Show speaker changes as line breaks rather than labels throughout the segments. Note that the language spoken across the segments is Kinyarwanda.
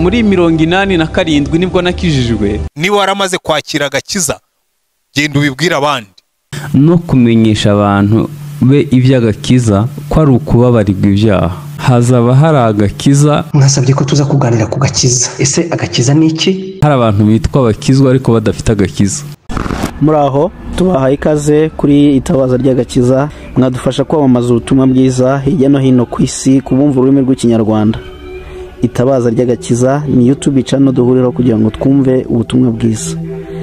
muri 87 nibwo nakijijwe.
Niba waramaze kwakira agakiza genda ubibwira abandi
No kumenyesha abantu be iby'agakiza ko ari ukubabarirwa ibyaha. Hazaba hari agakiza.
Mwasabye ko tuza kuganira ku gakiza. Ese agakiza ni iki?
Hari abantu bitwa abakizwa ariko badafite agakiza.
Muraho tubahaye ikaze kuri itabaza ry'agakiza, mwadufasha kwamamaza ubutumwa bwiza hirya no hino ku isi kubumva ururimi rw'ikinyarwanda. Itabaza ry'agakiza ni YouTube channel duhuriraho kugira ngo twumve ubutumwa bwiza.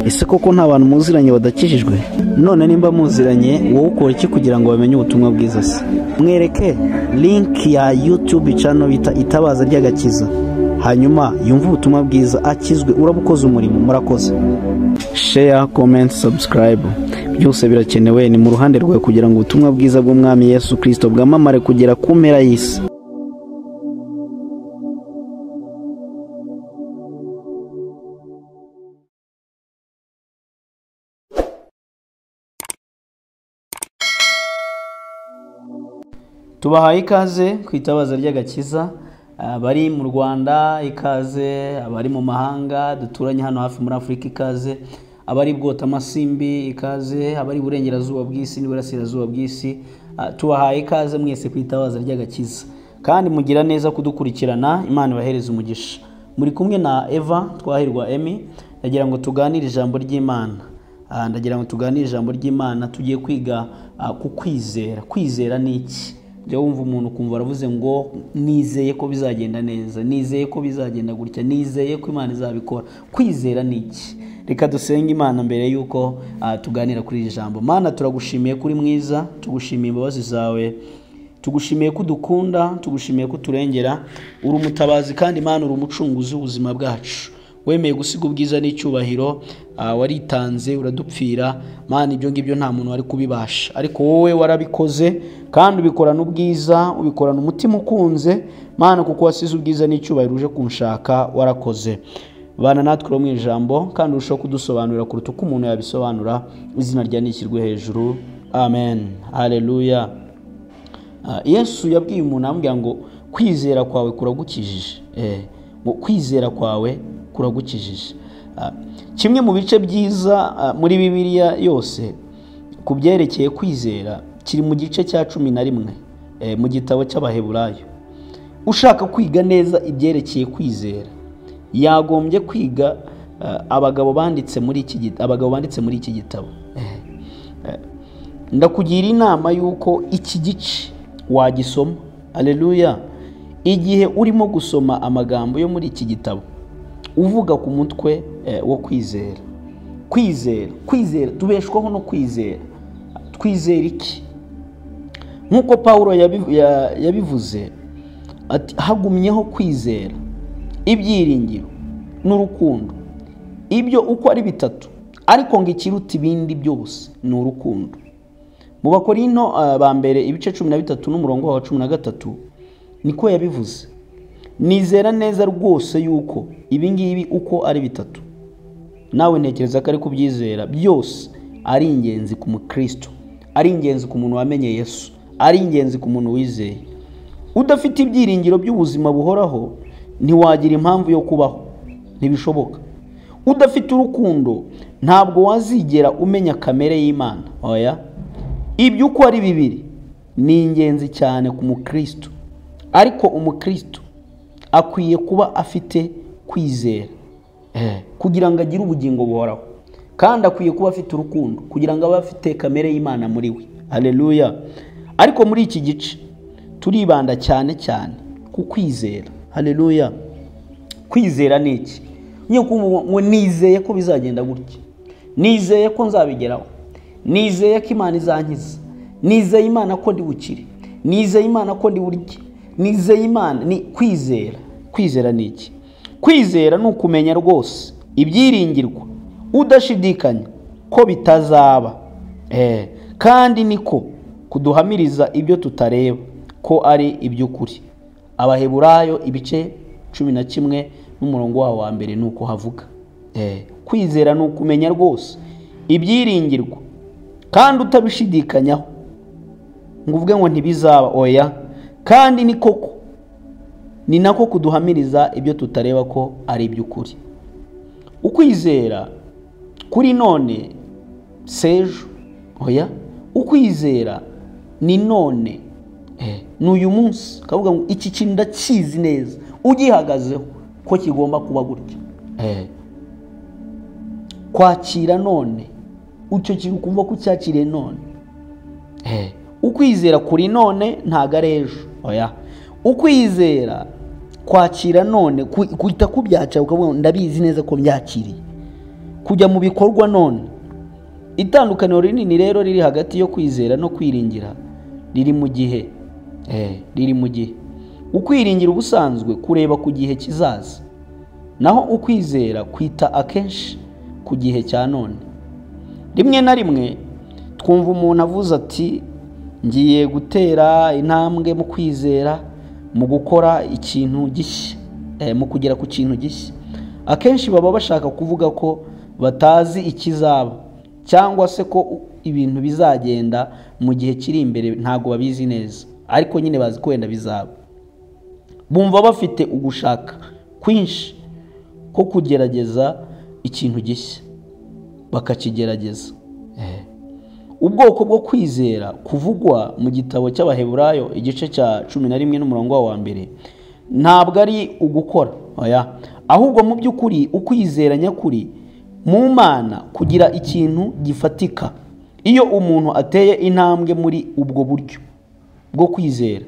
Ese koko nta bantu muziranye badakijijwe? None nimba muziranye wowe ukora iki kugira ngo bamenye ubutumwa bwiza se? Mwereke link ya YouTube channel bita Itabaza ry'agakiza, hanyuma yumva ubutumwa bwiza akizwe, urabukoze umurimo. Murakoze. Share, comment, subscribe, byose birakenewe. Ni mu ruhande rwawe kugira ngo ubutumwa bwiza bw'umwami Yesu Kristo bwamamare kugera ku mpera y'isi. Tubahaye ikaze ku itabaza ry'agakiza, bari mu Rwanda ikaze, abari mu mahanga duturanye hano hafi muri Afrika ikaze, abari bwota amasimbi ikaze, abari burengerazuba bw'isi n'iburasirazuba bw'isi, tubahaye ikaze mwese ku itabaza ry'agakiza. Kandi mugira neza kudukurikirana, Imana ibahereze umugisha. Muri kumwe na Eva Twahirwa Emmy, ndagira ngo tuganire ijambo ry'Imana. Tugiye kwiga ku kwizera. Kwizera ni iki? Jya wumva umuntu kumva aravuze ngo nizeye ko bizagenda neza, nizeye ko bizagenda gutya, nizeye ko Imana izabikora. Kwizera ni iki? Reka dusenge Imana mbere yuko tuganira kuri iri jambo. Mana, turagushimiye kuri mwiza, tugushimiye imbabazi zawe, tugushimiye ko dukunda, tugushimiye ko turengera, uri umutabazi kandi Imana uri umucunguzi w'ubuzima bwacu. Wemeye gusiga ubwiza n'icyubahiro, waritanze uradupfira. Mana, ibyo ngibyo nta muntu wari kubibasha, ariko wowe warabikoze kandi ubikorana ubwiza, ubikorana umutima ukunze. Mana, kuko wasize ubwiza n'icyubahiro uje kunshaka, warakoze. Bana natwe mu ijambo kandi urushaho kudusobanurira kuruta uko umuntu yabisobanura. Izina rya nishyirwe hejuru. Amen. Haleluya. Yesu yabwiye umuntu amubwira ngo kwizera kwawe kuragukijije. Kwizera kwawe kuragukijije. Kimwe mu bice byiza muri Bibiliya yose ku byerekeye kwizera kiri mu gice cya 11 mu gitabo cy'Abaheburayo. Ushaka kwiga neza ibyerekeye kwizera yagombye kwiga abagabo banditse muri iki gitabo. Ndakugira inama yuko iki gice wagisoma. Haleluya. Igihe urimo gusoma amagambo yo muri iki gitabo uvuga ku mutwe wo kwizera. Kwizera tubeshwaho no kwizera. Twizera iki? Nkuko Paulo yabivuze ati hagumyeho kwizera, ibyiringiro n'urukundo. Ibyo uko ari bitatu, ariko ngo ikiruta ibindi byose ni urukundo. Mu Bakorinto ba mbere ibice 13 n'umurongo wa 13 niko yabivuze. Nizera neza rwose yuko ibingibi uko ari bitatu, nawe ntekereza ko ari kubyizera, byose ari ingenzi ku Mukristo, ari ingenzi ku muntu wamenye Yesu, ari ingenzi ku muntu wizeye. Udafite ibyiringiro by'ubuzima buhoraho ntiwagira impamvu yo kubaho, ntibishoboka. Udafite urukundo ntabwo wazigera umenya kamere y'Imana. Oya, ibyo uko ari bibiri ni ingenzi cyane ku Mukristo, ariko Umukristo akwiye kuba afite kwizera kugira ngo agire ubugingo buhoraho, kandi akwiye kuba afite urukundo kugira ngo abe afite kamere y'Imana muri we. Haleluya. Ariko muri iki gice turibanda cyane ku kwizera. Haleluya. Kwizera ni iki? Ngo nizeye ko bizagenda gutya, nizeye ko nzabigeraho, nizeye ko Imana izankiza, nizeye Imana ko ndi bukire, nizeye Imana ko ndi burye, nizeye Imana. Ni kwizera. Kwizera ni iki? Kwizera ni ukumenya rwose ibyiringirwa udashidikanya ko bitazaba, kandi niko kuduhamiriza ibyo tutareba ko ari iby'ukuri. Abaheburayo ibice 11 n'umurongo wa mbere nuko havuga. Kwizera ni ukumenya rwose ibyiringirwa kandi utabishidikanyaho ngo uvuge ngo ntibizaba. Oya, kandi ni koko ni nako kuduhamiriza ibyo tutareba ko ari iby'ukuri. Ukwizera kuri none sejo, oya, ukwizera ni none, n'uyu munsi kavuga ngo iki kintu ndakizi neza, ugihagazeho ko kigomba kuba gutya. Kwakira none, icyo kintu kumva ko cyakiriye none. Ukwizera kuri none ntago ari ejo, oya. Ukwizera kwakira none, kuhita kubyaca ukavuga ndabizi neza ko byakiriye, kujya mu bikorwa none. Itandukaniro rinini rero riri hagati yo kwizera no kwiringira riri mu gihe, riri mu gihe. Ukwiringira ubusanzwe kureba ku gihe kizaza, naho ukwizera kwita akenshi ku gihe cya none. Rimwe na rimwe twumva umuntu avuze ati ngiye gutera intambwe mu kwizera, mu gukora ikintu gishya, mu kugera ku kintu gishya. Akenshi baba bashaka kuvuga ko batazi ikizaba, cyangwa se ko ibintu bizagenda mu gihe kiri imbere ntago babizi neza, ariko nyine bazi ko wenda bizaba. Bumva bafite ugushaka kwinshi ko kugerageza ikintu gishya, bakakigerageza. Ubwoko bwo kwizera kuvugwa mu gitabo cy'Abaheburayo igice cya 11 n'umurongo wa mbere ntabwo ari ugukora, oya, ahubwo mu by'ukuri ukwizera nyakuri mu Mana kugira ikintu gifatika. Iyo umuntu ateye intambwe muri ubwo buryo bwo kwizera,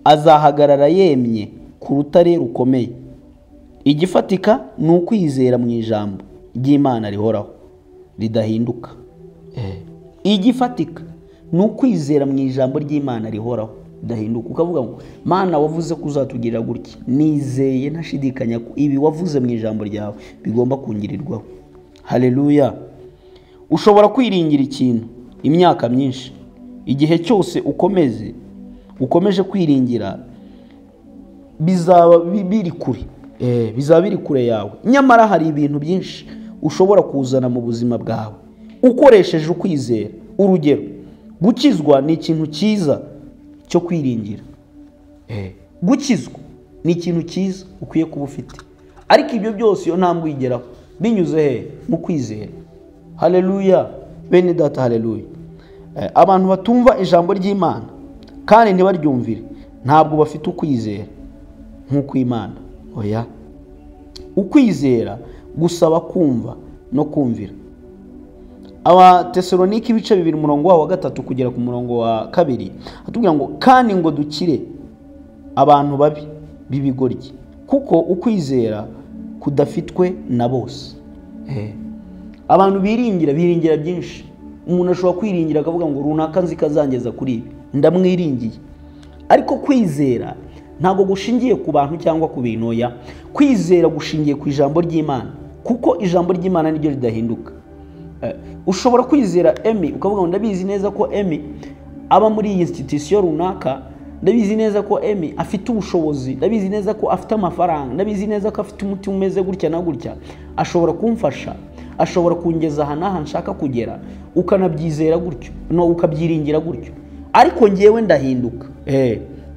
azahagarara yemye ku rutare rukomeye. Igifatika ni ukwizera mu ijambo ry'Imana rihoraho ridahinduka. Igifatika ni ukwizera mu ijambo ry'Imana rihoraho ridahinduka. Ukavuga ngo Mana wavuze ko uzatugirira gutya, nizeye ntashidikanya ko ibi wavuze mu ijambo ryawe bigomba kungirirwaho. Haleluya. Ushobora kwiringira ikintu imyaka myinshi, igihe cyose ukomeje kwiringira bizaba biri kure, bizaba biri kure yawe. Nyamara hari ibintu byinshi ushobora kuzana mu buzima bwawe ukoresheje ukwizera. Urugero, gukizwa ni ikintu cyiza cyo kwiringira. Gukizwa ni ikintu cyiza ukwiye kuba ufite, ariko ibyo byose iyo ntambwe uyigeraho binyuze mu kwizera. Haleluya bene data, haleluya. Abantu batumva ijambo ry'Imana kandi ntibaryumvire ntabwo bafite ukwizera nk'uko Imana, oya. Ukwizera gusaba kumva no kumvira. Abatesalonike ibice 2 umurongo wa 3 kugera ku murongo wa 2 atubwira ngo kandi ngo dukire abantu babi b'ibigoryi, kuko ukwizera kudafitwe na bose. Abantu biringira byinshi. Umuntu ashobora kwiringira akavuga ngo runaka nzi kazangeza kuri ibi, ndamwiringiye. Ariko kwizera ntago gushingiye ku bantu cyangwa ku bintu, ya kwizera gushingiye ku ijambo ry'Imana, kuko ijambo ry'Imana niryo ridahinduka. Ushobora kwizera Emi ukavuga ngo ndabizi neza ko Emi aba muri iyi institution runaka, ndabizi neza ko Emi afite ubushobozi, ndabizi neza ko afite amafaranga, ndabizi neza ko afite umutima umeze gutya na gutya, ashobora kumfasha, ashobora kungeza aha n'aha nshaka kugera. Ukanabyizera gutyo, no ukabyiringira gutyo. Ariko ngewe ndahinduka,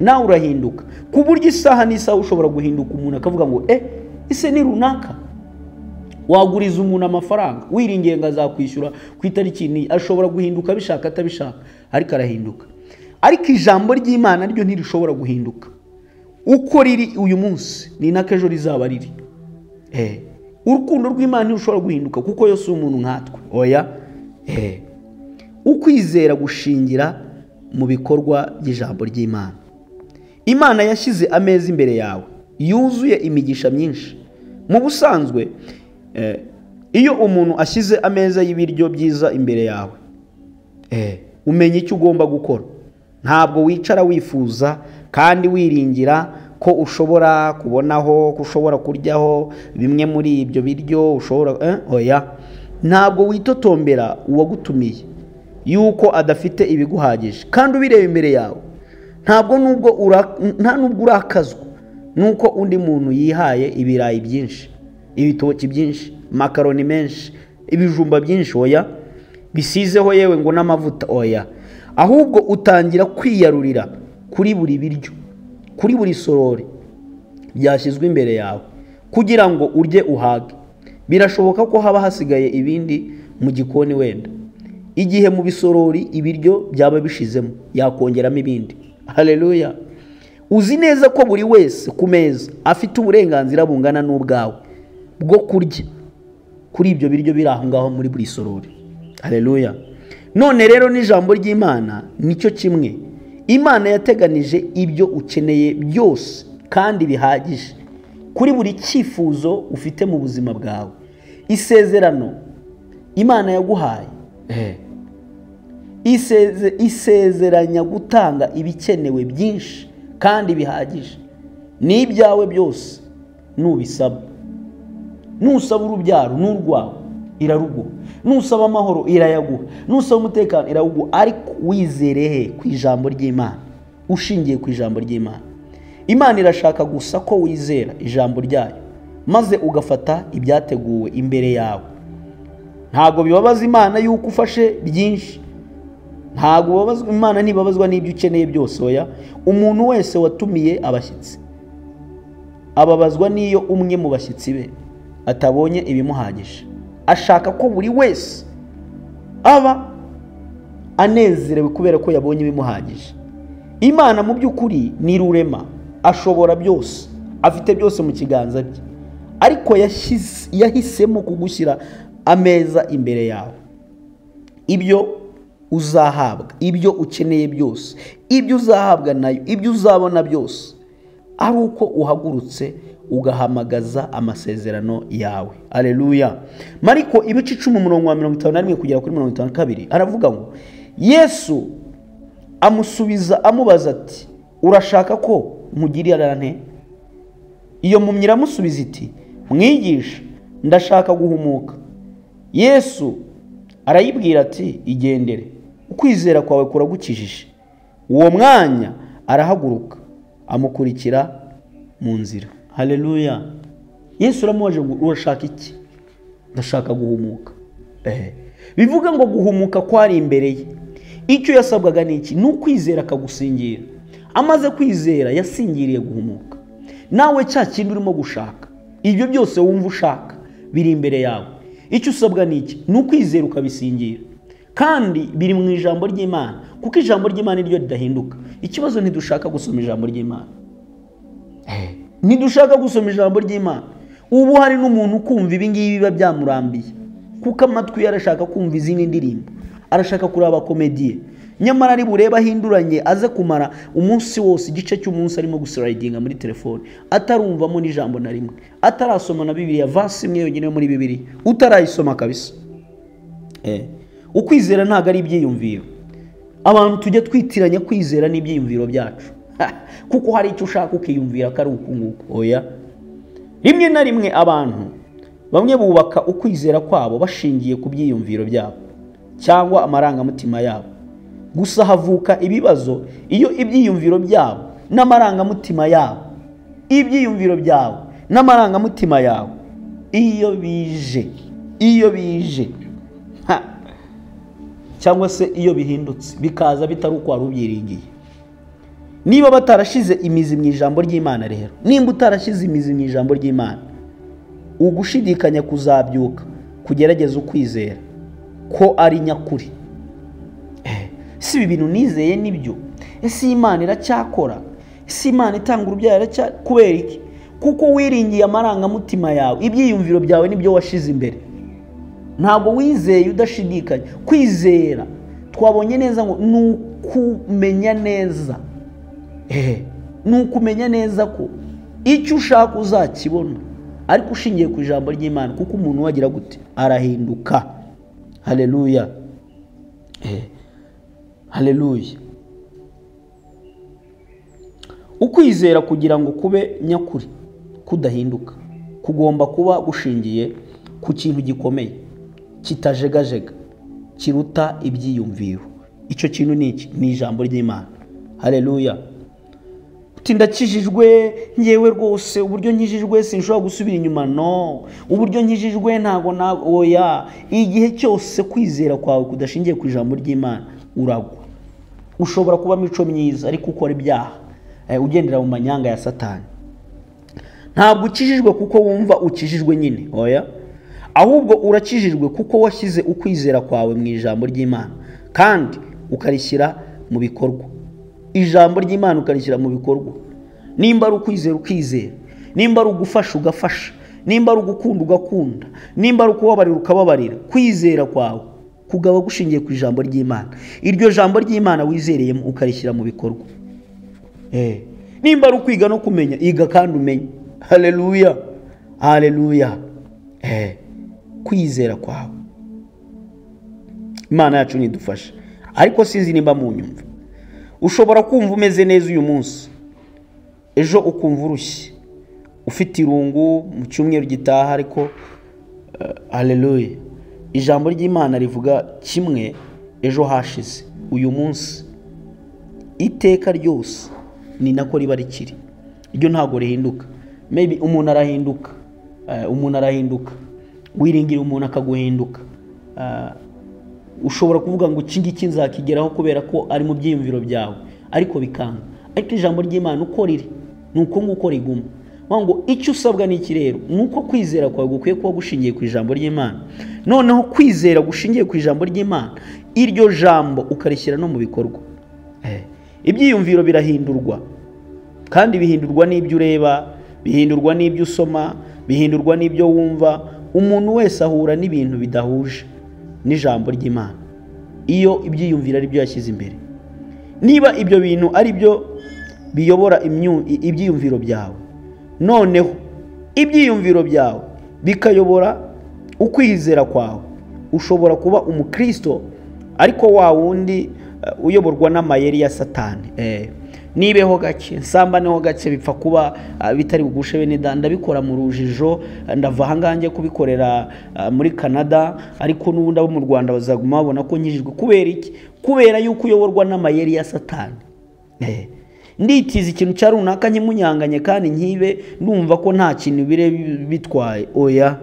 nawe urahinduka, ku buryo isaha n'isaha ushobora guhinduka. Umuntu akavuga ngo ise ni runaka. Waguriza umuntu amafaranga wiringiye ngo azakwishyura ku itariki ni, ashobora guhinduka bishaka atabishaka, ariko arahinduka. Ariko ijambo ry'Imana ryo ntirishobora guhinduka. Uko riri uyu munsi ni nako ejo rizaba riri. Urukundo rw'Imana ntirushobora guhinduka kuko Yesu si umuntu nkatwe, oya. Ukwizera gushingira mu bikorwa by'ijambo ry'Imana. Imana yashyize ameza imbere yawe yuzuye imigisha myinshi. Mu busanzwe iyo umuntu ashyize ameza y'ibiryo byiza imbere yawe, umenya icyo ugomba gukora. Ntabwo wicara wifuza kandi wiringira ko ushobora kubonaho, ko ushobora kuryaho bimwe muri ibyo biryo ushobora, oya. Ntabwo witotombera uwagutumiye yuko adafite ibiguhagije kandi ubireba imbere yawe. Nta nubwo urakazwa nuko undi muntu yihaye ibirayi byinshi, ibitoki byinshi, makaroni menshi, ibijumba byinshi, oya, bisizeho yewe ngo n'amavuta, oya. Ahubwo utangira kwiyarurira kuri buri biryo, kuri buri sorori, byashyizwe imbere yawe kugira ngo urye uhage. Birashoboka ko haba hasigaye ibindi mu gikoni wenda. Igihe mu bisorori ibiryo byaba bishizemo yakongeramo ibindi. Haleluya. Uzi neza ko buri wese ku meza afite uburenganzira bungana n'ubwawe bwo kurya kuri ibyo biryo biri aho ngaho muri buri sorori. Haleluya. None rero n'ijambo ry'Imana nicyo kimwe. Imana yateganije ibyo ukeneye byose kandi bihagije kuri buri cyifuzo ufite mu buzima bwawe. Isezerano Imana yaguhaye isezeranya gutanga ibikenewe byinshi kandi bihagije. Ni ibyawe byose nubisaba. Nusaba urubyaro n'urwawe iraruguha, nusaba amahoro irayaguha, nusaba umutekano iraguha, ariko wizerehe ku ijambo ry'Imana, ushingiye ku ijambo ry'Imana. Imana irashaka gusa ko wizera ijambo ryayo maze ugafata ibyateguwe imbere yawe. Ntago bibabaza Imana yuko ufashe byinshi, ntago babazwa Imana ntibabazwa n'ibyo ukeneye byose. Oya, umuntu wese watumiye abashyitsi ababazwa n'iyo umwe mu bashyitsi be atabonye ibimuhagije. Ashaka ko buri wese aba anezerewe kubera ko yabonye ibimuhagije. Imana mu by'ukuri ni rurema, ashobora byose, afite byose mu kiganza bye, ariko yahisemo kugushyira ameza imbere yawe. Ibyo uzahabwa, ibyo ukeneye byose, ibyo uzahabwa nayo, ibyo uzabona byose, ari uko uhagurutse ugahamagaza amasezerano yawe. Haleluya. Mariko ibice 10:51 kugera kuri 52 aravuga ngo Yesu amusubiza amubaza ati, urashaka ko nkugirira nte? Iyo mpumyi iramusubiza iti, mwigisha, ndashaka guhumuka. Yesu arayibwira ati, igendere, ukwizera kwawe kuragukijije. Uwo mwanya arahaguruka amukurikira mu nzira. Haleluya. Yesu aramubaje ngo urashaka iki? Ndashaka guhumuka. Bivuga ngo guhumuka kwari imbere ye. Icyo yasabwaga ni iki? Ni ukwizera akagusingira. Amaze kwizera yasingiriye guhumuka. Nawe cya kintu urimo gushaka, ibyo byose wumva ushaka biri imbere yawe. Icyo usabwa ni iki? Ni ukwizera ukabisingira. Kandi biri mu ijambo ry'Imana, kuko ijambo ry'Imana niryo ridahinduka. Ikibazo ntidushaka gusoma ijambo ry'Imana. Ntidushaka gusoma ijambo ry'Imana. Ubu hari n'umuntu kumva ibi ngibi biba byamurambiye, kuko amatwi yarashaka kumva izindi ndirimbo, arashaka kuraba komediye. Nyamara ari bureba hinduranye aze kumara umunsi wose, igice cy'umunsi arimo guslidinga muri telefone, atarumvamo n'ijambo na rimwe, atarasoma na Bibiliya verse imwe yonyine muri Bibiliya, utarayisoma kabisa. Ukwizera ntago ari ibyiyumviro. Abantu tujye twitiranya kwizera n'ibyiyumviro byacu, kuko hari icyo ushaka ukiyumvira ko ari ukunguko. Oya, rimwe na rimwe abantu bamwe bubaka ukwizera kwabo bashingiye ku byiyumviro byabo cyangwa amarangamutima yabo. Gusa havuka ibibazo iyo ibyiyumviro byabo n'amarangamutima yabo, ibyiyumviro byabo n'amarangamutima yabo iyo bije cyangwa se iyo bihindutse bikaza bitari uko wari ubyiringiye. Niba batarashize imizi mu ijambo ry'Imana, rero nimba utarashize imizi mu ijambo ry'Imana, ugushidikanya kuzabyuka kugerageza ukwizera ko ari nyakuri. Si ibi bintu nizeye nibyo? Ese Imana iracyakora? Ese Imana itanga urubyaro kubera iki? Kuko wiringiye amarangamutima yawe, ibyiyumviro byawe nibyo washize imbere. Ntabwo wizeye udashidikanya. Kwizera twabonye neza ngo nukumenya neza. Nukumenya neza ko icyo ushaka uzakibona, ariko ushingiye ku ijambo ry'Imana, kuko umuntu wagira gute arahinduka. Haleluya. Haleluya. Ukwizera kugira ngo kube nyakuri kudahinduka kugomba kuba gushingiye ku kintu gikomeye kitajegajega kiruta ibyiyumviro. Icyo kintu ni iki? Ni ijambo ry'Imana. Haleluya. Ndakijijwe ngewe rwose, uburyo nkijijwe sinshobora gusubira inyuma. No, uburyo nkijijwe ntago oya. Igihe cyose kwizera kwawe kudashingiye ku ijambo ry'Imana uragwa. Ushobora kuba mico myiza ariko ukora ibyaha, ugendera mu manyanga ya Satani. ntabwo ukijijwe kuko wumva ukijijwe nyine, oya, ahubwo urakijijwe kuko washyize ukwizera kwawe mu ijambo ry'Imana kandi ukarishyira mu bikorwa. Ijambo ry'Imana ukarishyira mu bikorwa. Nimba ari ukwizera ukizera, nimba ari ugufasha ugafasha, nimba ari ugukunda ugakunda, nimba ari ukubabarira ukababarira. Kwizera kwawe kugaba gushingiye ku ijambo ry'Imana. Iryo jambo ry'Imana wizereyemo ukarishyira mu bikorwa. Nimba ari ukwiga no kumenya, iga kandi umenye. Haleluya, haleluya. Kwizera kwawe, Imana yacu nidufasha. Ariko sinzi nimba mu nyumva, ushobora kumva umeze neza uyu munsi, ejo ukumva urushye, ufite irungu mu cyumweru gitaha, ariko haleluya, ijambo ry'Imana rivuga kimwe ejo hashize, uyu munsi, iteka ryose ni nako riba rikiri. Iryo ntago rihinduka. Maybe umuntu arahinduka, wiringira umuntu akaguhinduka. Ushobora kuvuga ngo iki ngiki nzakigeraho kubera ko ari mu byiyumviro byawe, ariko bikanga. Ariko ijambo ry'Imana uko riri nuko nguko riguma. Ngo icyo usabwa ni iki rero? Nuko kwizera kwawe gukwiye kuba gushingiye ku ijambo ry'Imana. Noneho kwizera gushingiye ku ijambo ry'Imana, iryo jambo ukarishyira no mu bikorwa. Ibyiyumviro birahindurwa, kandi bihindurwa n'ibyo ureba, bihindurwa n'ibyo usoma, bihindurwa n'ibyo wumva. Umuntu wese ahura n'ibintu bidahuje n'ijambo ry'Imana iyo ibyiyumviro ari byo yashyize imbere. Niba ibyo bintu ari byo biyobora ibyiyumviro byawe, noneho ibyiyumviro byawe bikayobora ukwizera kwawe, ushobora kuba umukristo ariko wa wundi uyoborwa n'amayeri ya Satani. Nibeho gake, nsambaneho gake, bipfa kuba bitari bugushe bene da, ndabikora mu rujijo, ndava ahangange kubikorera muri Canada, ariko n'ubundi abo mu Rwanda bazaguma babona ko nkijijwe. Kubera iki? Kubera yuko uyoborwa n'amayeri ya Satani. Nditiza ikintu cya runaka nkimunyanganye kandi nkibe ndumva ko nta kintu bire bitwaye. Oya,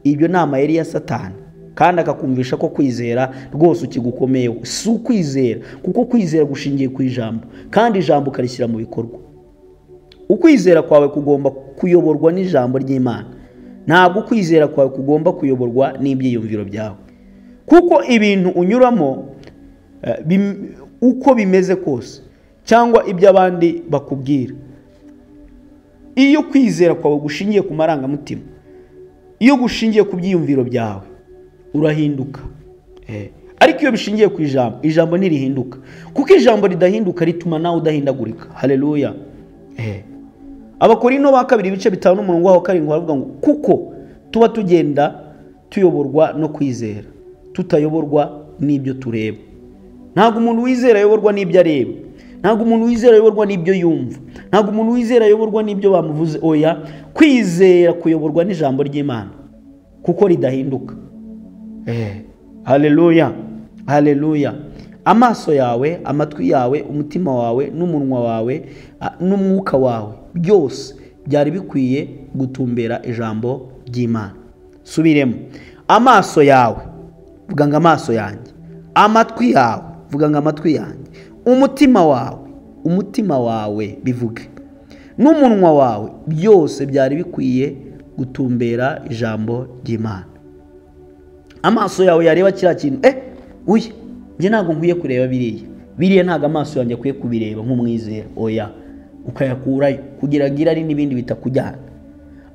ibyo ni amayeri ya Satani, kandi akakumvisha ko kwizera rwose ukigukomeye. Si ukwizera, kuko kwizera gushingiye ku ijambo, kandi ijambo ukarishyira mu bikorwa. Ukwizera kwawe kugomba kuyoborwa n'ijambo ry'Imana, ntabwo ukwizera kwawe kugomba kuyoborwa n'ibyiyumviro byawe. Kuko ibintu unyuramo uko bimeze kose, cyangwa ibyo abandi bakubwira, iyo kwizera kwawe gushingiye ku marangamutima, iyo gushingiye ku byiyumviro byawe, urahinduka. Ariko iyo bishingiye ku ijambo, ijambo ntirihinduka, kuko ijambo ridahinduka rituma nawe udahindagurika. Haleluya. Abakorinto ba 2:5-7 baravuga ngo kuko tuba tugenda tuyoborwa no kwizera, tutayoborwa n'ibyo tureba. Ntabwo umuntu wizera ayoborwa n'ibyo areba, ntabwo umuntu wizera ayoborwa n'ibyo yumva, ntabwo umuntu wizera ayoborwa n'ibyo bamuvuze. Oya, kwizera kuyoborwa n'ijambo ry'Imana kuko ridahinduka. Haleluya, haleluya. Amaso yawe, amatwi yawe, umutima wawe, n'umunwa wawe, n'umwuka wawe, byose byari bikwiye gutumbera ijambo ry'Imana. Subiremo. Amaso yawe, vuga ngo amaso yanjye. Amatwi yawe, vuga ngo amatwi yanjye. Umutima wawe bivuge. N'umunwa wawe, byose byari bikwiye gutumbera ijambo ry'Imana. Amaso yawe yareba kiriya kintu, uye njye ntabwo nkwiye kureba biriya ntabwo amaso yanjye akwiye kubireba nk'umwizera. Oya, ukayakurayo kugira ngo irari n'ibindi bitakujyana.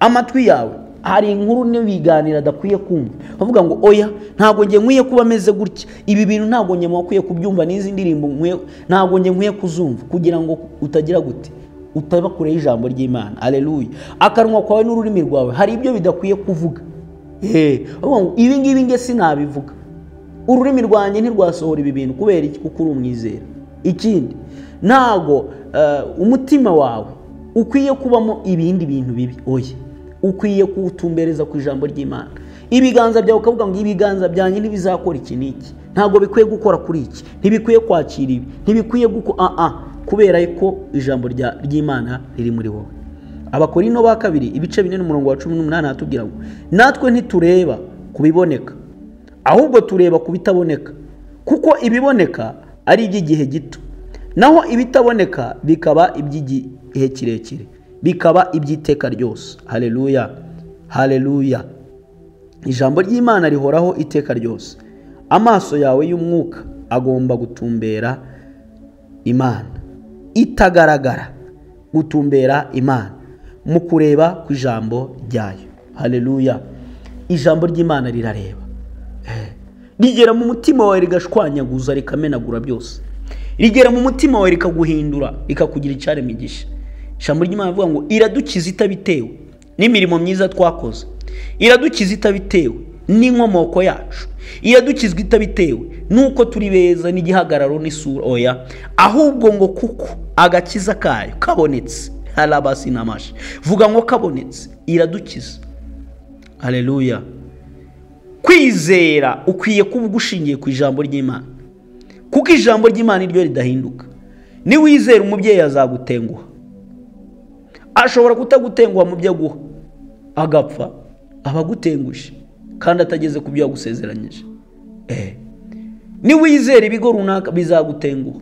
Amatwi yawe, hari inkuru n'ibiganiro adakwiye kumva, bavuga ngo oya, ntabwo njye nkwiye kuba ameze gutya, ibi bintu ntabwo njye nkwiye kubyumva, n'izi ndirimbo ntabwo njye nkwiye kuzumva, kugira ngo utagira gute, utaba kure y'ijambo ry'Imana. Haleluya. Akanwa kwawe n'ururimi rwawe hari ibyo bidakwiye kuvuga. Ibi ngibi nge sinabivuga. Ururimi rwanjye ntirwasohora ibi bintu kubera iki? Kuko uri umwizera. Ikindi, ntago umutima wawe ukwiye kubamo ibindi bintu bibi. Oya, ukwiye kuwutumbereza ku ijambo ry'Imana. Ibiganza byawe ukavuga ngo ibiganza byanjye ntibizakora iki n'iki, ntabwo bikwiye gukora kuri iki, ntibikwiye kwakira ibi, ntibikwiye kubera ko ijambo ry'Imana riri muri wowe. Abakorinto ba 2:4-18 hatubwira ngo natwe ntitureba kubiboneka, ahubwo tureba kubitaboneka, kuko ibiboneka ari iby'igihe gito, naho ibitaboneka bikaba iby'igihe kirekire. bikaba iby'iteka ryose. Haleluya, haleluya. Ijambo ry'Imana rihoraho iteka ryose. Amaso yawe y'umwuka agomba gutumbera Imana, itagaragara, gutumbera Imana mu kureba ku ijambo ryayo. Haleluya. Ijambo ry'Imana rirareba, rigera mu mutima wawe rigashwanyaguza rikamenagura byose, rigera mu mutima wawe rikaguhindura rikakugira icyaremwe igisha. Ijambo ry'Imana rivuga ngo iradukiza itabitewe n'imirimo myiza twakoze, iradukiza itabitewe n'inkomoko yacu, iradukizwa itabitewe nuko turi beza n'igihagararo n'isura, oya, ahubwo ngo kuko agakiza kayo kabonetse. Harabasi namashi, vuga ngo kabonetse, iradukiza. Haleluya. Kwizera ukwiye kuba gushingiye ku ijambo ry'Imana, kuko ijambo ry'Imana iryo ridahinduka. Ni wizera umubyeyi azagutenguha, ashobora kutagutenguha mu byo aguha agapfa, abagutengushe kandi atageze ku byo yagusezeranyije. Ni wizera ibigo runaka bizagutenguha,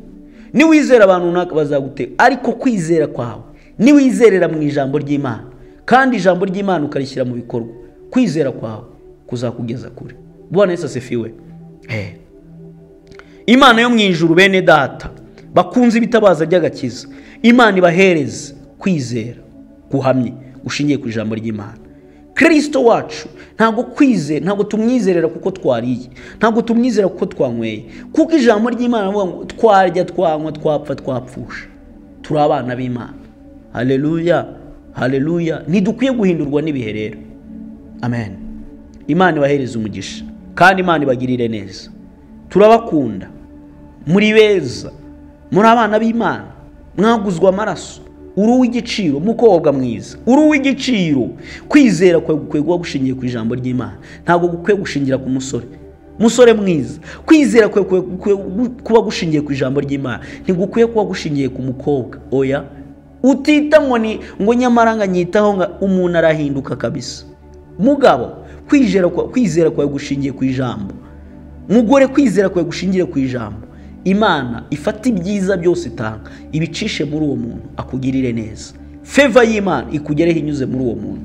ni wizera abantu runaka bazagutenguha, ariko kwizera kwawe ni wizerera mu ijambo ry'Imana, kandi ijambo ry'Imana ukarishyira mu bikorwa, kwizera kwawe kuzakugeza kure. Bwana Yesu asifiwe. Imana yo mu ijuru, bene data bakunze ibitabaza by'agakiza, Imana ibahereze kwizera guhamye gushingiye ku ijambo ry'Imana. Kristo wacu ntabwo kwizera, ntabwo tumwizerera kuko twariye, ntabwo tumwizera kuko twanyweye, kuko ijambo ry'Imana rivuga ngo twarya, twanywa, twapfa, twapfusha, turi abana b'Imana. Haleluya, haleluya. Ntidukwiye guhindurwa n'ibihe rero. Amen. Imana ibahereze umugisha kandi Imana ibagirire neza. Turabakunda, muri beza, muri abana b'Imana, mwaguzwa amaraso, uri uw'igiciro, mukobwa mwiza, uri uw'igiciro. Kwizera kwawe gukwiye kuba gushingiye ku ijambo ry'Imana, ntabwo gukwiye gushingira ku musore. Musore mwiza, kwizera kwawe kuba gushingiye ku ijambo ry'Imana, ntigukwiye kuba gushingiye ku mukobwa, oya. Utita ngo nyamara nganyitaho nga umuntu arahinduka kabisa. Mugabo, kwizera kwawe gushingiye ku ijambo. Mugore, kwizera kwawe gushingiye ku ijambo. Imana ifata ibyiza byose itanga ibicishe muri uwo muntu, akugirire neza. Favor y'Imana ikugereho inyuze muri uwo muntu.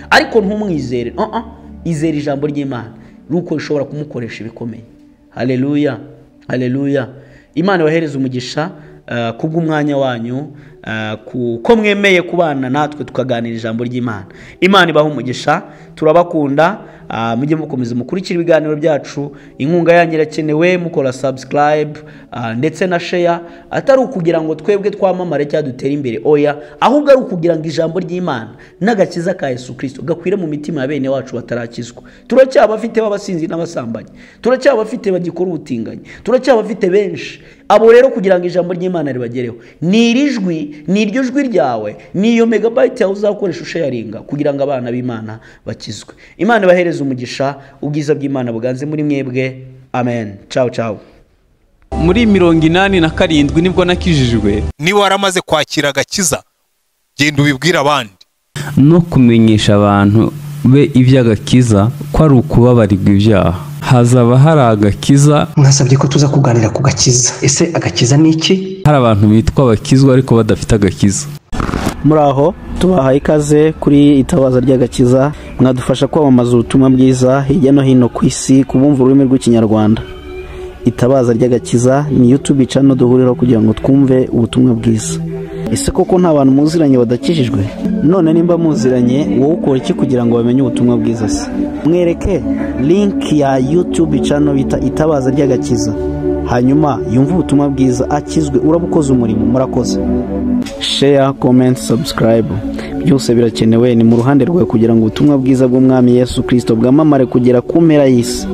Ariko ntumwizere, izera ijambo ry'Imana, nuko rishobora kumukoresha ibikomeye. Haleluya, haleluya. Imana ibahereze umugisha kubw'umwanya wanyu, ko mwemeye kubana natwe tukaganira ijambo ry'Imana. Imana ibahe umugisha, turabakunda. Mujye mukomeza mukurikira ibiganiro byacu. Inkunga yanyu irakenewe, mukora subscribe ndetse na share, atari ukugira ngo twebwe twamamare cyangwa dutere imbere, oya, ahubwo ari ukugira ngo ijambo ry'Imana n'agakiza ka Yesu Kristo gakwire mu mitima ya bene wacu batarakizwa. Turacyabafite b'abasinzi n'abasambanyi, turacyabafite bagikora ubutinganyi, turacyabafite benshi. Abo rero kugira ngo ijambo ry'Imana ribagereho, ni iryo jwi ryawe, ni iyo megabyte yawe uzakoresha usharinga kugira ngo abana b'Imana bakizwe. Imana ibahereze umugisha, ubwiza bw'Imana buganze muri mwebwe. Amen. Ciao ciao.
Muri 87 nibwo nakijijwe.
Niba waramaze kwakira agakiza, genda ubibwira abandi.
No kumenyesha abantu be iby'agakiza ko ari ukubabarirwa ibyaha. Hazaba hari agakiza.
Mwasabye ko tuza kuganira ku gakiza. Ese agakiza ni iki?
Hari abantu bitwa abakizwa ariko badafite agakiza.
Muraho, tubahaye ikaze kuri itabaza ry'agakiza. Mwadufasha kwamamaza ubutumwa bwiza hirya no hino ku isi kubumva ururimi rw'Ikinyarwanda. Itabaza ry'agakiza ni YouTube channel duhuriraho kugira ngo twumve ubutumwa bwiza. Ese koko nta bantu muziranye badakijijwe? None nimba muziranye, wowe ukora iki kugira ngo bamenye ubutumwa bwiza se? Mwereke link ya YouTube channel bita itabaza ry'agakiza, hanyuma yumva ubutumwa bwiza, akizwe, urabukoze umurimo. Murakoze. Share, comment, subscribe, byose birakenewe. Ni mu ruhande rwawe kugira ngo ubutumwa bwiza bw'Umwami Yesu Kristo bwamamare kugera ku mpera y'isi.